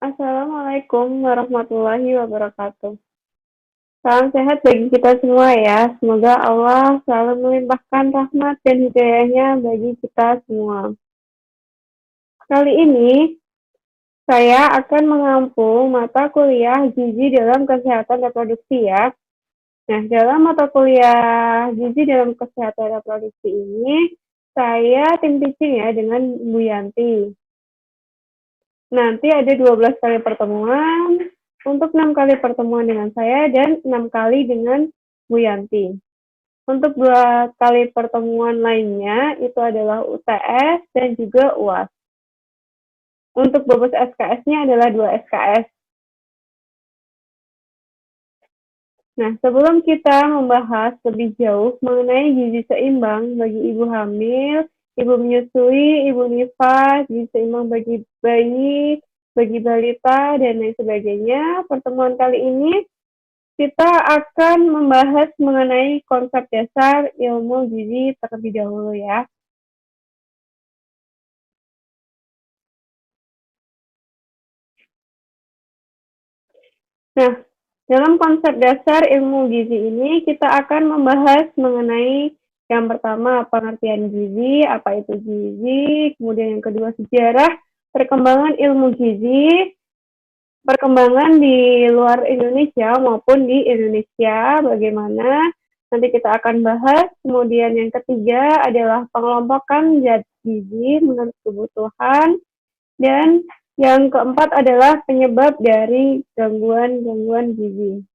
Assalamualaikum warahmatullahi wabarakatuh. Salam sehat bagi kita semua ya. Semoga Allah selalu melimpahkan rahmat dan hidayahnya bagi kita semua. Kali ini saya akan mengampung mata kuliah gizi dalam kesehatan reproduksi ya. Nah, dalam mata kuliah gizi dalam kesehatan reproduksi ini, saya tim teaching ya dengan Bu Yanti. Nanti ada 12 kali pertemuan, untuk 6 kali pertemuan dengan saya dan 6 kali dengan Bu Yanti. Untuk 2 kali pertemuan lainnya itu adalah UTS dan juga UAS. Untuk bobot SKS-nya adalah 2 SKS. Nah, sebelum kita membahas lebih jauh mengenai gizi seimbang bagi ibu hamil, ibu menyusui, ibu nifas, gizi seimbang bagi bayi, bagi balita, dan lain sebagainya, pertemuan kali ini kita akan membahas mengenai konsep dasar ilmu gizi terlebih dahulu ya. Nah, dalam konsep dasar ilmu gizi ini kita akan membahas mengenai yang pertama pengertian gizi, apa itu gizi, kemudian yang kedua sejarah, perkembangan ilmu gizi, perkembangan di luar Indonesia maupun di Indonesia, bagaimana nanti kita akan bahas. Kemudian yang ketiga adalah pengelompokan zat gizi menurut kebutuhan, dan yang keempat adalah penyebab dari gangguan-gangguan gizi.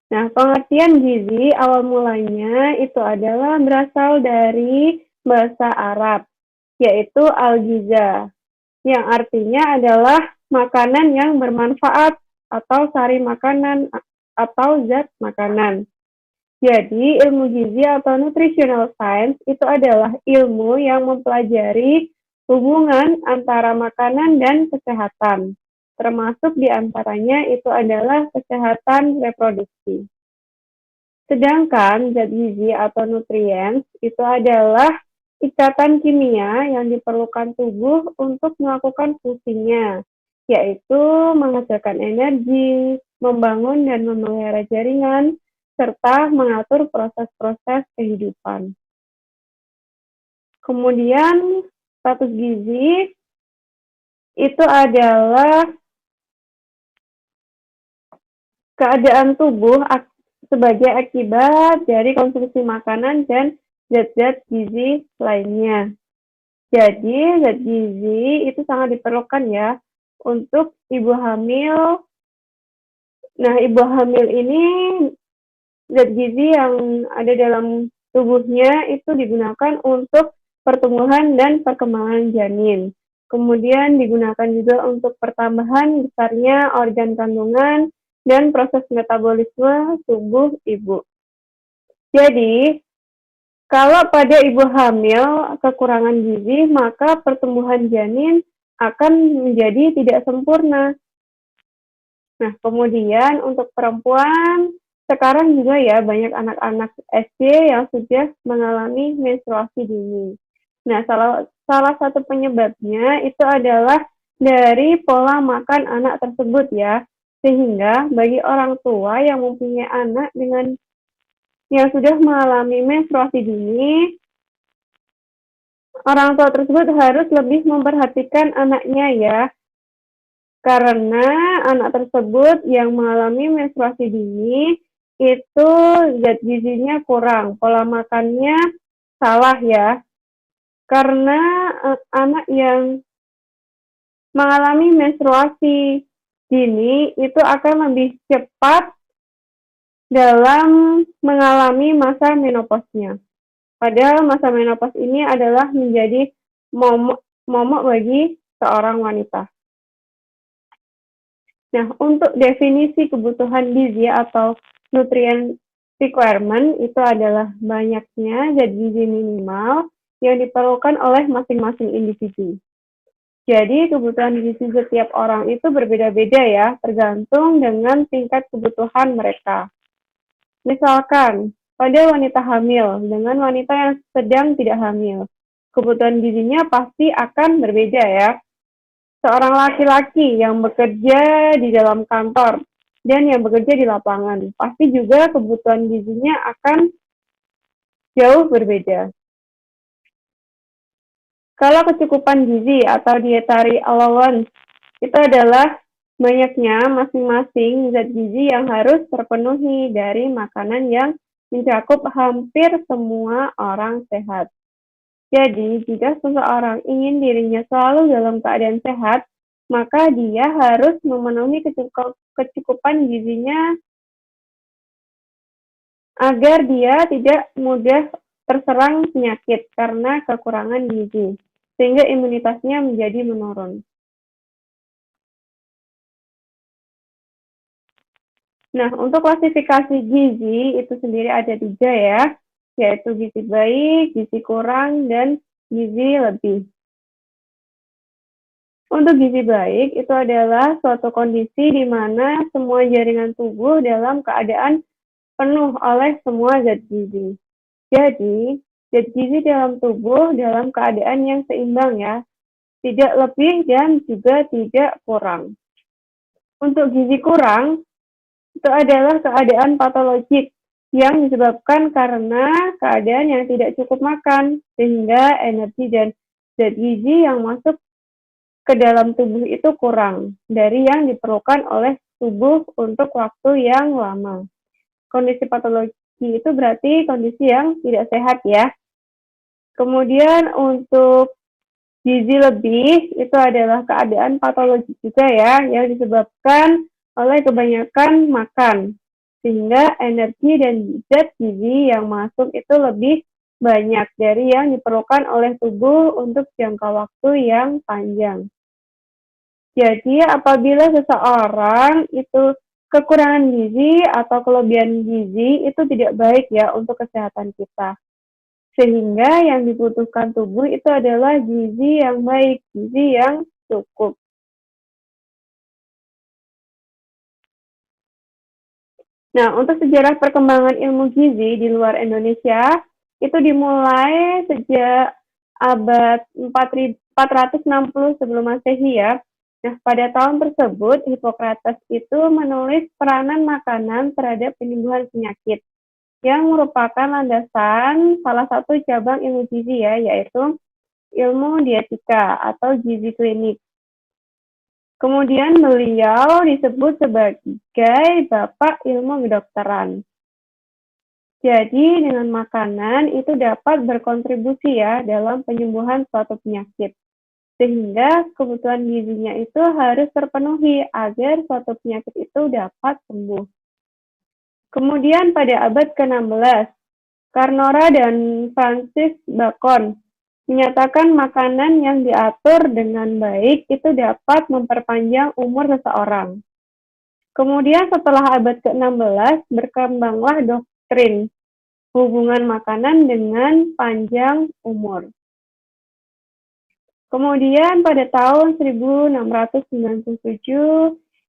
Nah, pengertian gizi awal mulanya itu adalah berasal dari bahasa Arab, yaitu al-giza, yang artinya adalah makanan yang bermanfaat atau sari makanan atau zat makanan. Jadi, ilmu gizi atau nutritional science itu adalah ilmu yang mempelajari hubungan antara makanan dan kesehatan. Termasuk diantaranya itu adalah kesehatan reproduksi. Sedangkan zat gizi atau nutrients itu adalah ikatan kimia yang diperlukan tubuh untuk melakukan fungsinya, yaitu menghasilkan energi, membangun dan memelihara jaringan, serta mengatur proses-proses kehidupan. Kemudian, status gizi itu adalah keadaan tubuh sebagai akibat dari konsumsi makanan dan zat-zat gizi lainnya. Jadi, zat gizi itu sangat diperlukan ya untuk ibu hamil. Nah, ibu hamil ini zat gizi yang ada dalam tubuhnya itu digunakan untuk pertumbuhan dan perkembangan janin. Kemudian digunakan juga untuk pertambahan besarnya organ kandungan dan proses metabolisme tubuh ibu. Jadi, kalau pada ibu hamil kekurangan gizi, maka pertumbuhan janin akan menjadi tidak sempurna. Nah, kemudian untuk perempuan, sekarang juga ya banyak anak-anak SD yang sudah mengalami menstruasi dini. Nah, salah satu penyebabnya itu adalah dari pola makan anak tersebut ya. Sehingga bagi orang tua yang mempunyai anak dengan yang sudah mengalami menstruasi dini, orang tua tersebut harus lebih memperhatikan anaknya ya. Karena anak tersebut yang mengalami menstruasi dini itu zat gizinya kurang, pola makannya salah ya. Karena anak yang mengalami menstruasi dini itu akan lebih cepat dalam mengalami masa menopausnya. Padahal masa menopause ini adalah menjadi momok bagi seorang wanita. Nah, untuk definisi kebutuhan gizi atau nutrient requirement itu adalah banyaknya zat gizi minimal yang diperlukan oleh masing-masing individu. Jadi, kebutuhan gizi setiap orang itu berbeda-beda ya, tergantung dengan tingkat kebutuhan mereka. Misalkan, pada wanita hamil dengan wanita yang sedang tidak hamil, kebutuhan gizinya pasti akan berbeda ya. Seorang laki-laki yang bekerja di dalam kantor dan yang bekerja di lapangan, pasti juga kebutuhan gizinya akan jauh berbeda. Kalau kecukupan gizi atau dietary allowance itu adalah banyaknya masing-masing zat gizi yang harus terpenuhi dari makanan yang mencakup hampir semua orang sehat. Jadi, jika seseorang ingin dirinya selalu dalam keadaan sehat, maka dia harus memenuhi kecukupan gizinya agar dia tidak mudah terserang penyakit karena kekurangan gizi, sehingga imunitasnya menjadi menurun. Nah, untuk klasifikasi gizi itu sendiri ada 3 ya, yaitu gizi baik, gizi kurang, dan gizi lebih. Untuk gizi baik, itu adalah suatu kondisi di mana semua jaringan tubuh dalam keadaan penuh oleh semua zat gizi. Jadi, zat gizi dalam tubuh dalam keadaan yang seimbang ya, tidak lebih dan juga tidak kurang. Untuk gizi kurang, itu adalah keadaan patologik yang disebabkan karena keadaan yang tidak cukup makan, sehingga energi dan zat gizi yang masuk ke dalam tubuh itu kurang dari yang diperlukan oleh tubuh untuk waktu yang lama. Kondisi patologi itu berarti kondisi yang tidak sehat ya. Kemudian untuk gizi lebih itu adalah keadaan patologis juga ya, yang disebabkan oleh kebanyakan makan, sehingga energi dan zat gizi yang masuk itu lebih banyak dari yang diperlukan oleh tubuh untuk jangka waktu yang panjang. Jadi apabila seseorang itu kekurangan gizi atau kelebihan gizi itu tidak baik ya untuk kesehatan kita. Sehingga yang dibutuhkan tubuh itu adalah gizi yang baik, gizi yang cukup. Nah, untuk sejarah perkembangan ilmu gizi di luar Indonesia, itu dimulai sejak abad 460 sebelum Masehi ya. Nah, pada tahun tersebut, Hippocrates itu menulis peranan makanan terhadap penyembuhan penyakit, yang merupakan landasan salah satu cabang ilmu gizi ya, yaitu ilmu dietika atau gizi klinik. Kemudian beliau disebut sebagai Bapak Ilmu Kedokteran. Jadi dengan makanan itu dapat berkontribusi ya dalam penyembuhan suatu penyakit. Sehingga kebutuhan gizinya itu harus terpenuhi agar suatu penyakit itu dapat sembuh. Kemudian pada abad ke-16, Carnora dan Francis Bacon menyatakan makanan yang diatur dengan baik itu dapat memperpanjang umur seseorang. Kemudian setelah abad ke-16, berkembanglah doktrin hubungan makanan dengan panjang umur. Kemudian pada tahun 1697,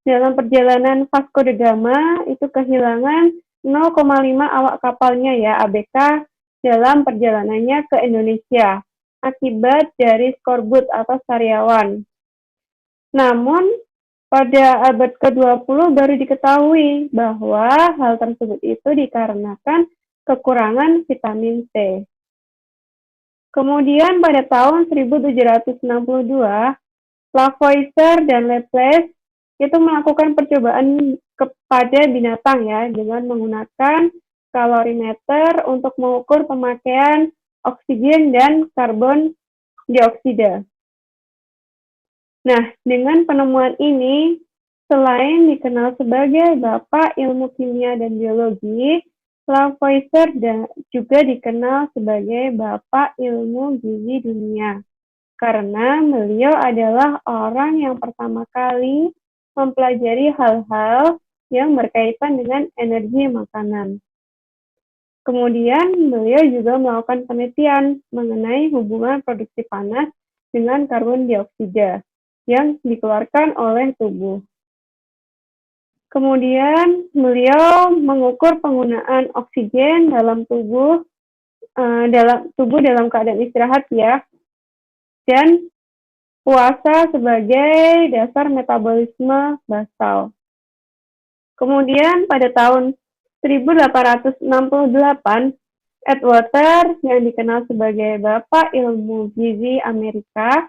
dalam perjalanan Vasco da Gama itu kehilangan 0,5 awak kapalnya ya ABK dalam perjalanannya ke Indonesia akibat dari skorbut atau sariawan. Namun pada abad ke-20 baru diketahui bahwa hal tersebut itu dikarenakan kekurangan vitamin C. Kemudian pada tahun 1762, Lavoisier dan Laplace itu melakukan percobaan kepada binatang ya dengan menggunakan kalorimeter untuk mengukur pemakaian oksigen dan karbon dioksida. Nah, dengan penemuan ini, selain dikenal sebagai Bapak Ilmu Kimia dan Biologi, Lavoisier juga dikenal sebagai Bapak Ilmu Gizi Dunia, karena beliau adalah orang yang pertama kali mempelajari hal-hal yang berkaitan dengan energi makanan. Kemudian, beliau juga melakukan penelitian mengenai hubungan produksi panas dengan karbon dioksida yang dikeluarkan oleh tubuh. Kemudian beliau mengukur penggunaan oksigen dalam tubuh dalam keadaan istirahat ya, dan puasa sebagai dasar metabolisme basal. Kemudian pada tahun 1868, Atwater yang dikenal sebagai Bapak Ilmu Gizi Amerika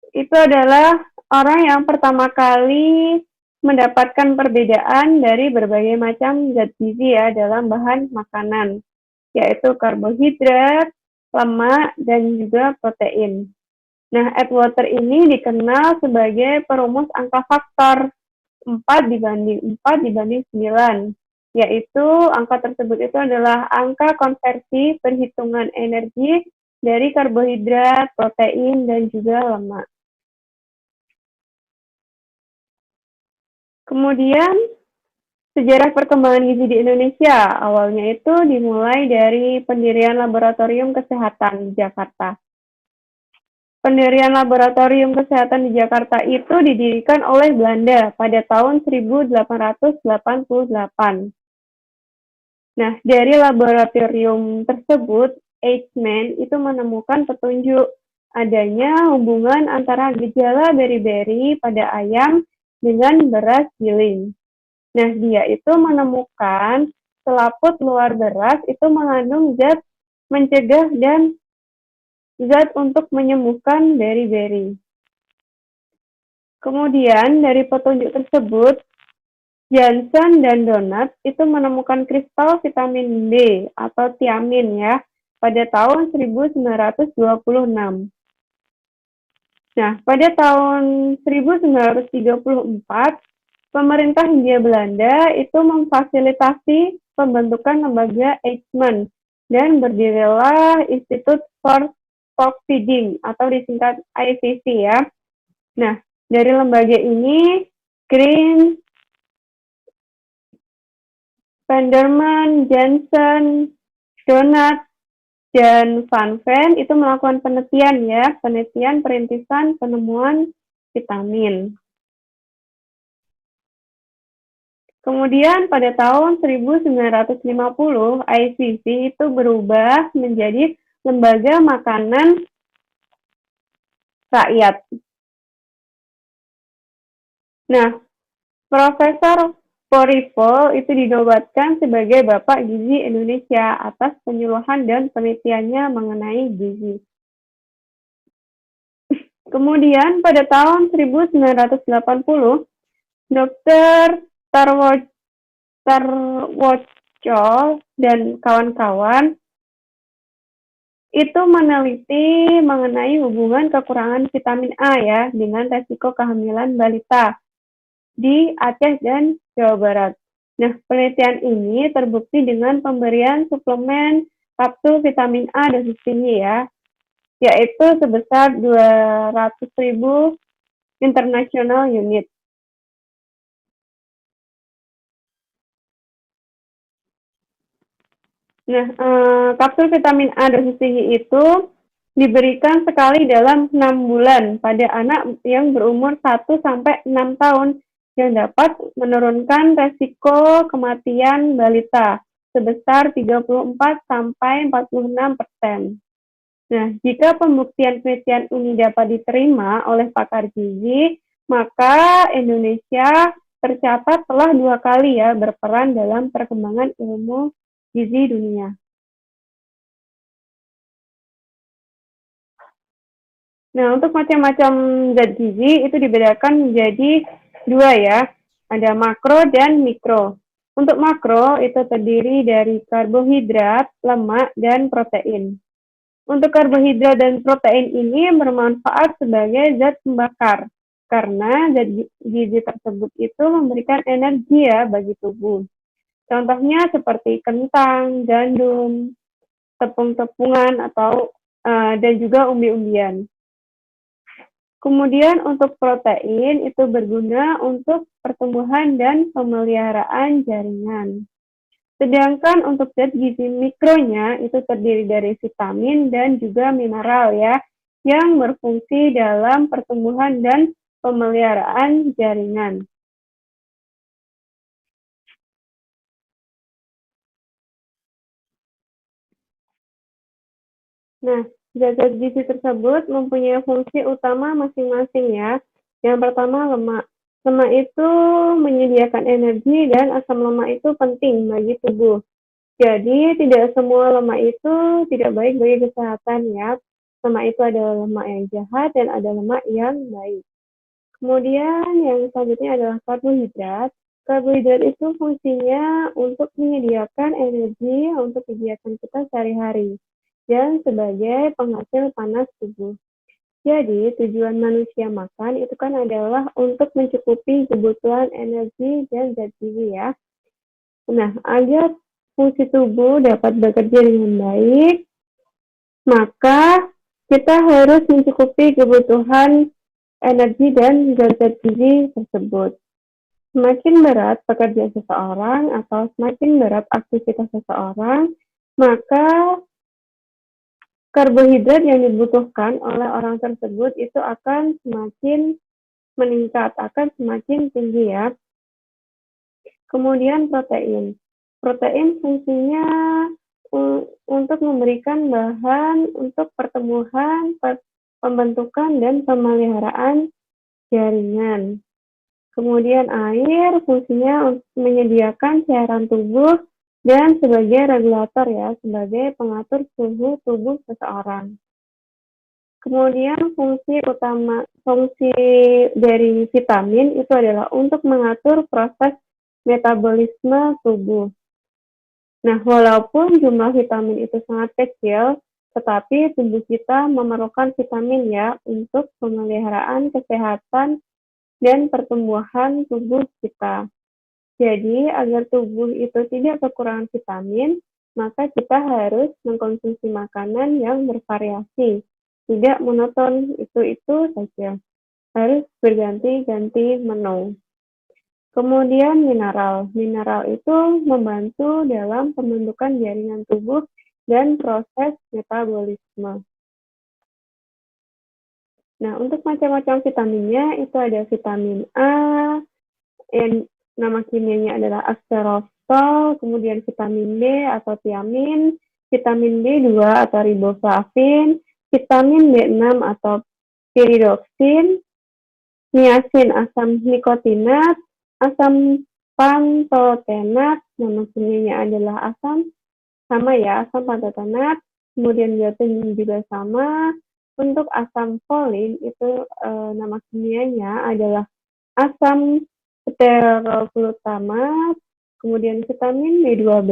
itu adalah orang yang pertama kali mendapatkan perbedaan dari berbagai macam zat gizi ya dalam bahan makanan, yaitu karbohidrat, lemak, dan juga protein. Nah, Atwater ini dikenal sebagai perumus angka faktor 4:4:9, yaitu angka tersebut itu adalah angka konversi perhitungan energi dari karbohidrat, protein, dan juga lemak. Kemudian, sejarah perkembangan gizi di Indonesia. Awalnya itu dimulai dari pendirian Laboratorium Kesehatan di Jakarta. Pendirian Laboratorium Kesehatan di Jakarta itu didirikan oleh Belanda pada tahun 1888. Nah, dari laboratorium tersebut, Eichmann itu menemukan petunjuk adanya hubungan antara gejala beri-beri pada ayam dengan beras giling. Nah, dia itu menemukan selaput luar beras itu mengandung zat mencegah dan zat untuk menyembuhkan beri-beri. Kemudian, dari petunjuk tersebut, Johnson dan Donat itu menemukan kristal vitamin B atau tiamin ya pada tahun 1926. Nah, pada tahun 1934, pemerintah Hindia Belanda itu memfasilitasi pembentukan lembaga Eichmann dan berdirilah Institute for Stock Feeding atau disingkat ICF ya. Nah, dari lembaga ini, Green, Vanderman, Johnson, Donat, dan Van Ven itu melakukan penelitian perintisan penemuan vitamin. Kemudian pada tahun 1950, ICV itu berubah menjadi lembaga makanan rakyat. Nah, Profesor Porifol itu dinobatkan sebagai Bapak Gizi Indonesia atas penyuluhan dan penelitiannya mengenai gizi. Kemudian pada tahun 1980, Dr. Tarwoco dan kawan-kawan itu meneliti mengenai hubungan kekurangan vitamin A ya dengan resiko kehamilan balita di Aceh dan Jawa Barat. Nah, penelitian ini terbukti dengan pemberian suplemen kapsul vitamin A dosis tinggi ya, yaitu sebesar 200.000 international unit. Nah, kapsul vitamin A dosis tinggi itu diberikan sekali dalam 6 bulan pada anak yang berumur 1-6 tahun yang dapat menurunkan resiko kematian balita sebesar 34-46%. Nah, jika pembuktian penelitian ini dapat diterima oleh pakar gizi, maka Indonesia tercatat telah 2 kali ya berperan dalam perkembangan ilmu gizi dunia. Nah, untuk macam-macam zat gizi itu dibedakan menjadi 2 ya, ada makro dan mikro. Untuk makro itu terdiri dari karbohidrat, lemak, dan protein. Untuk karbohidrat dan protein ini bermanfaat sebagai zat pembakar, karena zat gizi tersebut itu memberikan energi ya bagi tubuh. Contohnya seperti kentang, gandum, tepung-tepungan atau dan juga umbi-umbian. Kemudian untuk protein itu berguna untuk pertumbuhan dan pemeliharaan jaringan. Sedangkan untuk zat gizi mikronya itu terdiri dari vitamin dan juga mineral ya, yang berfungsi dalam pertumbuhan dan pemeliharaan jaringan. Nah, Zat-zat gizi tersebut mempunyai fungsi utama masing-masing ya. Yang pertama lemak. Lemak itu menyediakan energi dan asam lemak itu penting bagi tubuh. Jadi tidak semua lemak itu tidak baik bagi kesehatan ya. Lemak itu ada lemak yang jahat dan ada lemak yang baik. Kemudian yang selanjutnya adalah karbohidrat. Karbohidrat itu fungsinya untuk menyediakan energi untuk kegiatan kita sehari-hari dan sebagai penghasil panas tubuh. Jadi, tujuan manusia makan itu kan adalah untuk mencukupi kebutuhan energi dan zat gizi ya. Nah, agar fungsi tubuh dapat bekerja dengan baik, maka kita harus mencukupi kebutuhan energi dan zat-zat gizi tersebut. Semakin berat pekerjaan seseorang atau semakin berat aktivitas seseorang, maka karbohidrat yang dibutuhkan oleh orang tersebut itu akan semakin meningkat, akan semakin tinggi ya. Kemudian protein. Protein fungsinya untuk memberikan bahan untuk pertumbuhan, pembentukan, dan pemeliharaan jaringan. Kemudian air fungsinya untuk menyediakan cairan tubuh dan sebagai regulator ya, sebagai pengatur suhu tubuh seseorang. Kemudian fungsi dari vitamin itu adalah untuk mengatur proses metabolisme tubuh. Nah, walaupun jumlah vitamin itu sangat kecil, tetapi tubuh kita memerlukan vitamin ya untuk pemeliharaan kesehatan dan pertumbuhan tubuh kita. Jadi, agar tubuh itu tidak kekurangan vitamin, maka kita harus mengkonsumsi makanan yang bervariasi. Tidak monoton itu saja. Harus berganti-ganti menu. Kemudian mineral. Mineral itu membantu dalam pembentukan jaringan tubuh dan proses metabolisme. Nah, untuk macam-macam vitaminnya itu ada vitamin A, yang nama kimianya adalah asterosol, kemudian vitamin B atau tiamin, vitamin B2 atau riboflavin, vitamin B6 atau piridoksin, niacin asam nikotinat, asam pantotenat, nama kimianya adalah asam pantotenat, kemudian zatnya juga sama. Untuk asam folin itu nama kimianya adalah asam stearoglutamate, kemudian vitamin B12,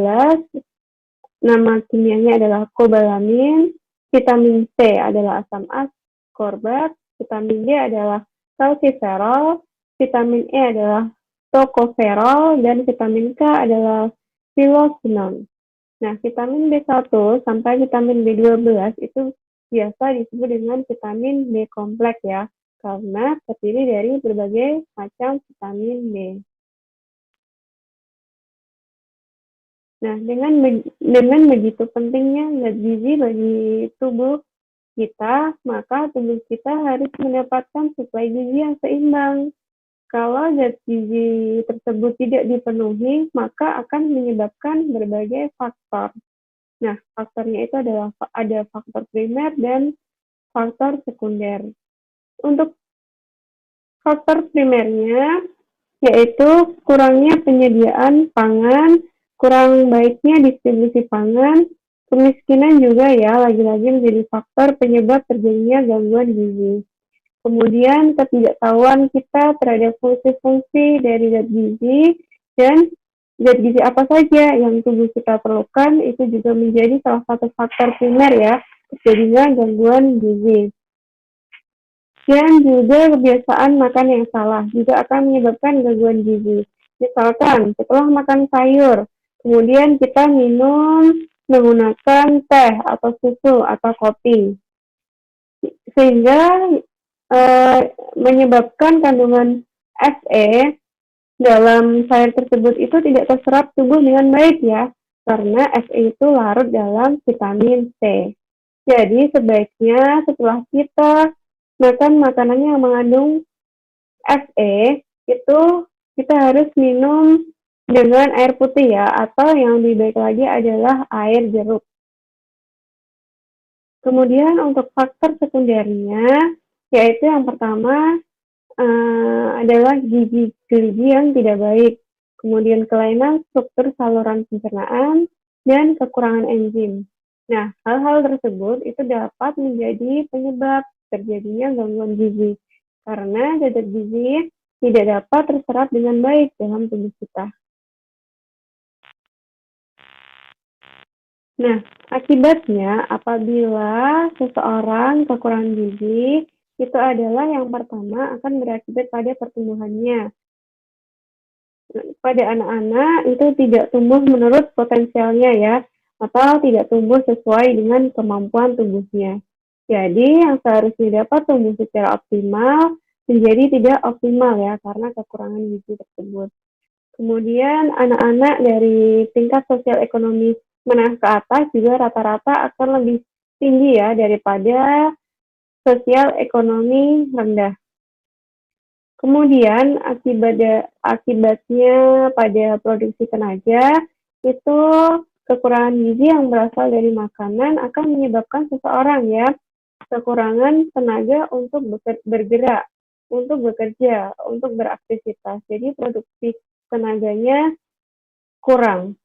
nama kimianya adalah kobalamin, vitamin C adalah asam ascorbat, vitamin D adalah calciferol, vitamin E adalah tocopherol, dan vitamin K adalah phyllosgenol. Nah, vitamin B1 sampai vitamin B12 itu biasa disebut dengan vitamin B kompleks ya, karena terdiri dari berbagai macam vitamin B. Nah, dengan begitu pentingnya zat gizi bagi tubuh kita, maka tubuh kita harus mendapatkan suplai gizi yang seimbang. Kalau zat gizi tersebut tidak dipenuhi, maka akan menyebabkan berbagai faktor. Nah, faktornya itu ada faktor primer dan faktor sekunder. Untuk faktor primernya, yaitu kurangnya penyediaan pangan, kurang baiknya distribusi pangan, kemiskinan juga ya, lagi-lagi menjadi faktor penyebab terjadinya gangguan gizi. Kemudian ketidaktahuan kita terhadap fungsi-fungsi dari zat gizi dan zat gizi apa saja yang tubuh kita perlukan itu juga menjadi salah satu faktor primer ya, terjadinya gangguan gizi. Dan juga kebiasaan makan yang salah juga akan menyebabkan gangguan gizi. Misalkan setelah makan sayur, kemudian kita minum menggunakan teh atau susu atau kopi, sehingga menyebabkan kandungan Fe dalam sayur tersebut itu tidak terserap tubuh dengan baik ya, karena Fe itu larut dalam vitamin C. Jadi sebaiknya setelah kita makan makanan yang mengandung Fe, itu kita harus minum dengan air putih ya, atau yang lebih baik lagi adalah air jeruk. Kemudian untuk faktor sekundernya, yaitu yang pertama adalah gizi yang tidak baik, kemudian kelainan struktur saluran pencernaan, dan kekurangan enzim. Nah, hal-hal tersebut itu dapat menjadi penyebab terjadinya gangguan gizi, karena zat gizi tidak dapat terserap dengan baik dalam tubuh kita. Nah, akibatnya apabila seseorang kekurangan gizi, itu adalah yang pertama akan berakibat pada pertumbuhannya. Pada anak-anak itu tidak tumbuh menurut potensialnya ya, atau tidak tumbuh sesuai dengan kemampuan tubuhnya. Jadi yang seharusnya dapat tumbuh secara optimal menjadi tidak optimal ya karena kekurangan gizi tersebut. Kemudian anak-anak dari tingkat sosial ekonomi menengah ke atas juga rata-rata akan lebih tinggi ya daripada sosial ekonomi rendah. Kemudian akibatnya pada produksi tenaga itu kekurangan gizi yang berasal dari makanan akan menyebabkan seseorang ya kekurangan tenaga untuk bergerak, untuk bekerja, untuk beraktivitas. Jadi produksi tenaganya kurang.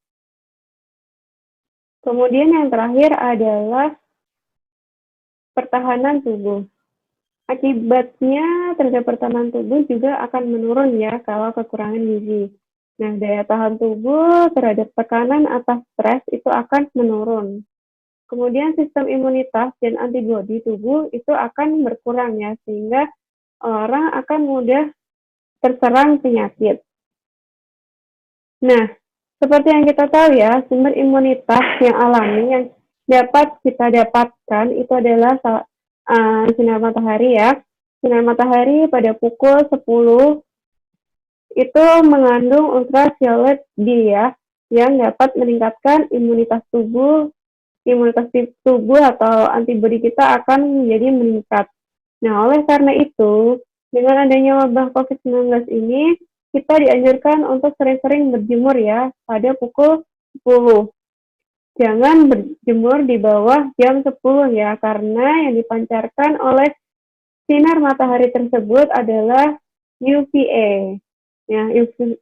Kemudian yang terakhir adalah pertahanan tubuh. Akibatnya terhadap pertahanan tubuh juga akan menurun ya kalau kekurangan gizi. Nah, daya tahan tubuh terhadap tekanan atas stres itu akan menurun. Kemudian sistem imunitas dan antibodi tubuh itu akan berkurang ya, sehingga orang akan mudah terserang penyakit. Nah, seperti yang kita tahu ya, sumber imunitas yang alami yang dapat kita dapatkan itu adalah sinar matahari ya. Sinar matahari pada pukul 10 itu mengandung ultraviolet D ya, yang dapat meningkatkan imunitas tubuh atau antibodi kita akan menjadi meningkat. Nah, oleh karena itu, dengan adanya wabah COVID-19 ini, kita dianjurkan untuk sering-sering berjemur ya pada pukul 10. Jangan berjemur di bawah jam 10 ya, karena yang dipancarkan oleh sinar matahari tersebut adalah UVA. Ya,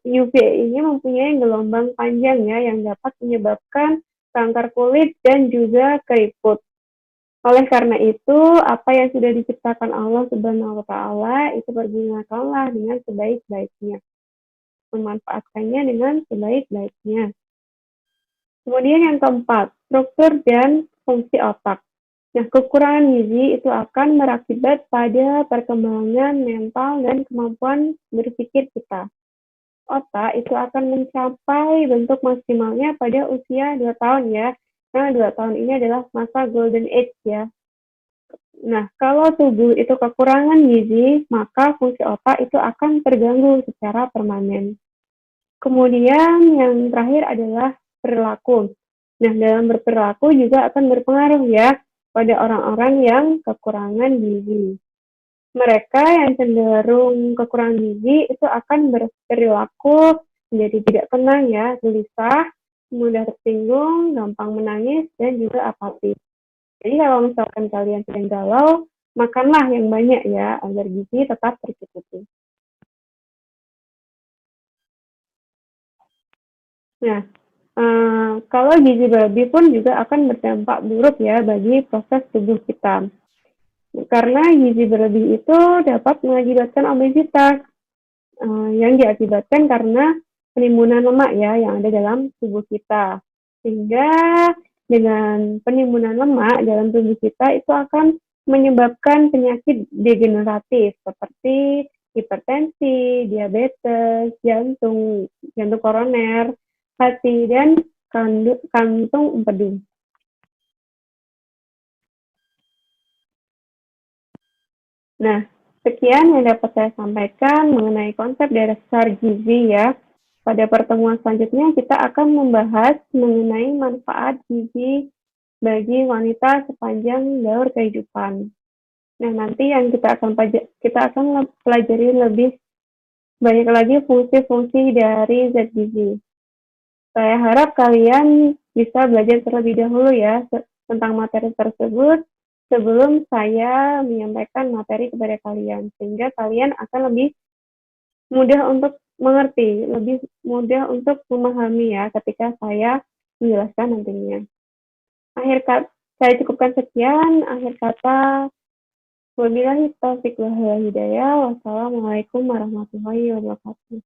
UVA ini mempunyai gelombang panjang ya yang dapat menyebabkan kanker kulit dan juga keriput. Oleh karena itu, apa yang sudah diciptakan Allah Subhanahu wa taala itu pergunakanlah dengan sebaik-baiknya. Memanfaatkannya dengan sebaik-baiknya. Kemudian yang keempat, struktur dan fungsi otak. Nah, kekurangan gizi itu akan berakibat pada perkembangan mental dan kemampuan berpikir kita. Otak itu akan mencapai bentuk maksimalnya pada usia 2 tahun ya. Nah, 2 tahun ini adalah masa golden age ya. Nah, kalau tubuh itu kekurangan gizi, maka fungsi otak itu akan terganggu secara permanen. Kemudian yang terakhir adalah perilaku. Nah, dalam berperilaku juga akan berpengaruh ya pada orang-orang yang kekurangan gizi. Mereka yang cenderung kekurangan gizi itu akan berperilaku menjadi tidak tenang ya, gelisah, mudah tersinggung, gampang menangis, dan juga apatis. Jadi kalau misalkan kalian sedang galau, makanlah yang banyak ya, agar gizi tetap tercukupi. Nah, kalau gizi berlebih pun juga akan berdampak buruk ya bagi proses tubuh kita. Karena gizi berlebih itu dapat mengakibatkan obesitas yang diakibatkan karena penimbunan lemak ya yang ada dalam tubuh kita. Sehingga dengan penimbunan lemak dalam tubuh kita itu akan menyebabkan penyakit degeneratif seperti hipertensi, diabetes, jantung koroner, hati, dan kantung empedu. Nah, sekian yang dapat saya sampaikan mengenai konsep dasar gizi ya. Pada pertemuan selanjutnya kita akan membahas mengenai manfaat gizi bagi wanita sepanjang jalur kehidupan. Nah, nanti yang kita akan pelajari lebih banyak lagi fungsi-fungsi dari zat gizi. Saya harap kalian bisa belajar terlebih dahulu ya tentang materi tersebut sebelum saya menyampaikan materi kepada kalian, sehingga kalian akan lebih mudah untuk mengerti, lebih mudah untuk memahami ya ketika saya menjelaskan nantinya. Akhir kata, saya cukupkan sekian. Akhir kata, wabillahi taufiq wal hidayah. Wassalamualaikum warahmatullahi wabarakatuh.